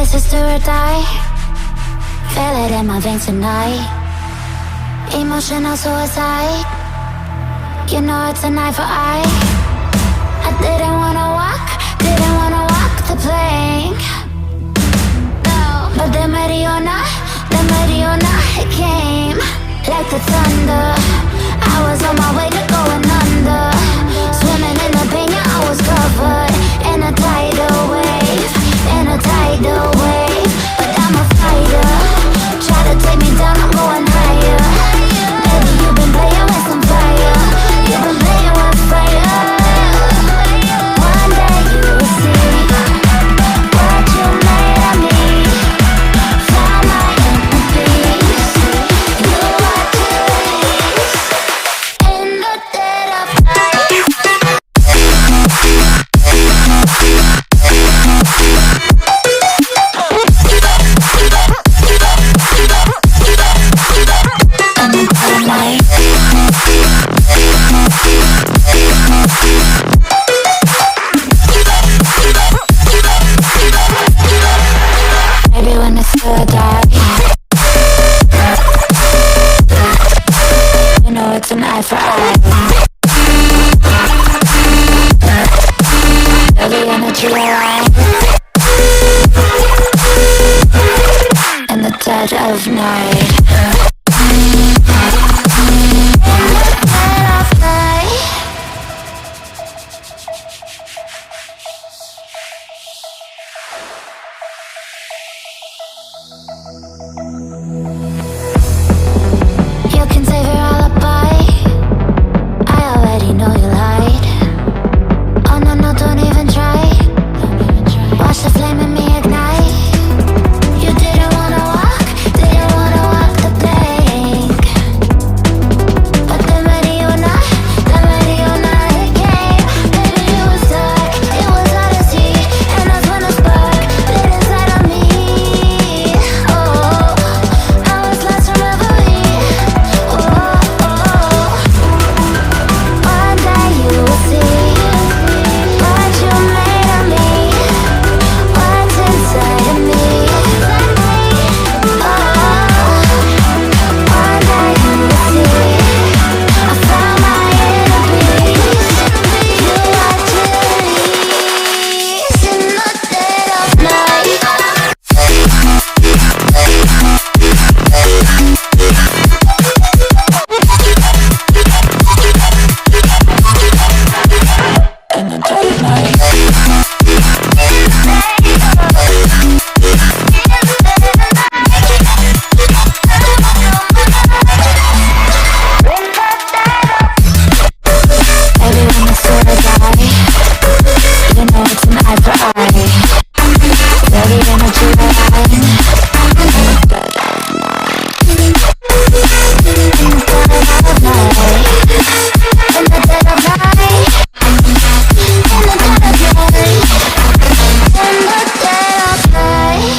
choices do or die. Feel it in my veins tonight. Emotional suicide. You know it's an eye for eye. I didn't wanna walk the plank. No, but the Mariona, it came like the thunder. I was on my way to going under. Swimming in the pain, yeah, I was covered in a tidal wave, but I'm a fighter. Try to take me down, I'm going higher. Baby, you've been playing with some fire. You've been playing with fire. One day you will see what you made of me. Found my inner peace. You are peace in the dead of night. Maybe when it's good, you know it's an eye for eye. Every energy alive in the dead of night. You can save your alibi. I already know you lied. Oh no, no, don't even try. Watch the flame in me ignite. You didn't wanna walk the plank. But the Mariona, it came. Baby, you were stuck, it was odyssey. And that's when the spark lit inside of me. Oh, I was lost from reverie. One day you will see what you made of me, what's inside of me. One day you will see I found my inner peace. You are peace in the dead of night. In the dead of night. Baby, when the sword die, you know it's an eye for eye. Feel the energy align in the dead of night. In the dead of night. In the dead of night. In the dead of night. In the dead of night.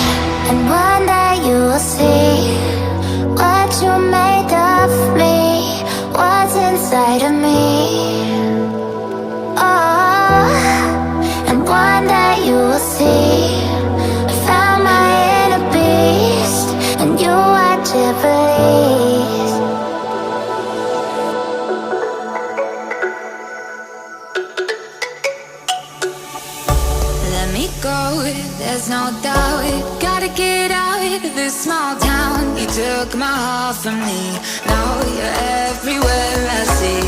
And one day you will see what you made of me, what's inside of me. Oh, and one day you will see I found my inner beast, and you are Jubilees. Let me go, there's no doubt. Gotta get out of this small town. You took my heart from me, now you're everywhere I see.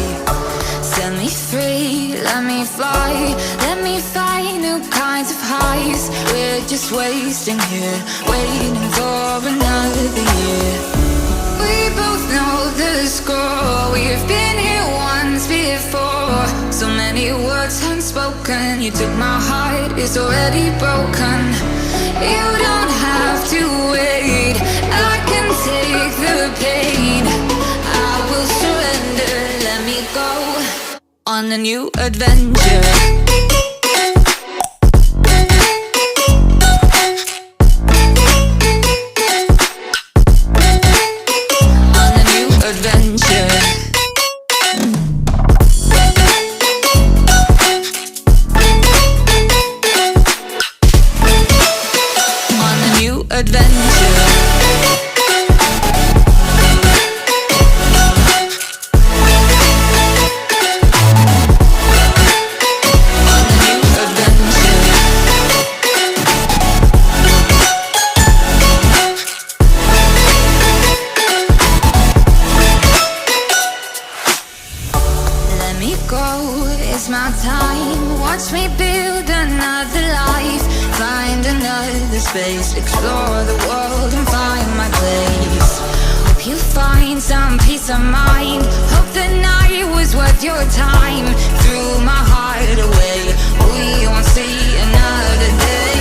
Set me free, let me fly. Let me find new kinds of highs. We're just wasting here, waiting for another year. We both know the score. We've been here once before. So many words unspoken. You took my heart, it's already broken. You don't have to wait, I can take the pain. I will surrender, let me go on a new adventure. On a into space, explore the world and find my place. Hope you find some peace of mind. Hope the night was worth your time. Threw my heart away, we won't see another day.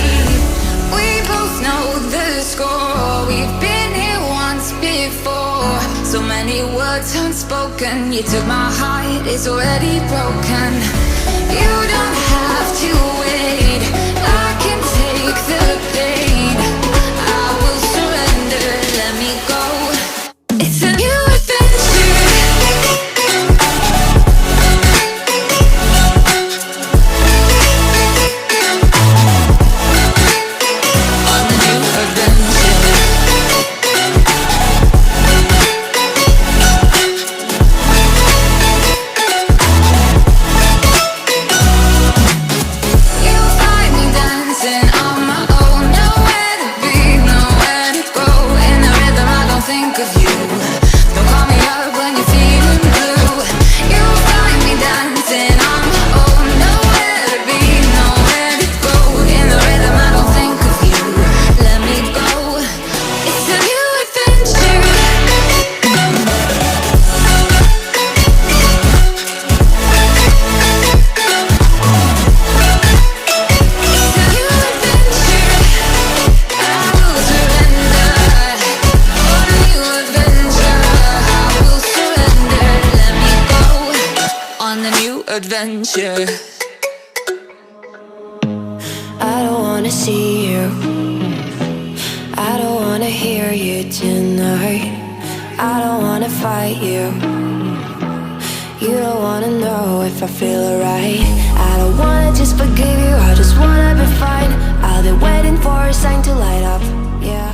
We both know the score, we've been here once before. So many words unspoken, you took my heart, it's already broken. You don't have to wait, I can take the pain. I will surrender, let me go. It's a new adventure. On a new adventure. You'll find me dancing on my own. Nowhere to be, nowhere to go. In the rhythm I don't think of you. Don't call me up when you're feeling blue. You'll find me dancing on my own. Nowhere to be, nowhere to go. In the rhythm I don't think of you. Let me go. It's a new adventure. It's a new adventure. I will surrender. On a new adventure. I will surrender. Let me go. On a new adventure. I don't wanna see you, I don't wanna hear you tonight. I don't wanna fight you, you don't wanna know if I feel alright. I don't wanna just forgive you, I just wanna be fine. I've been waiting for a sign to light up, yeah.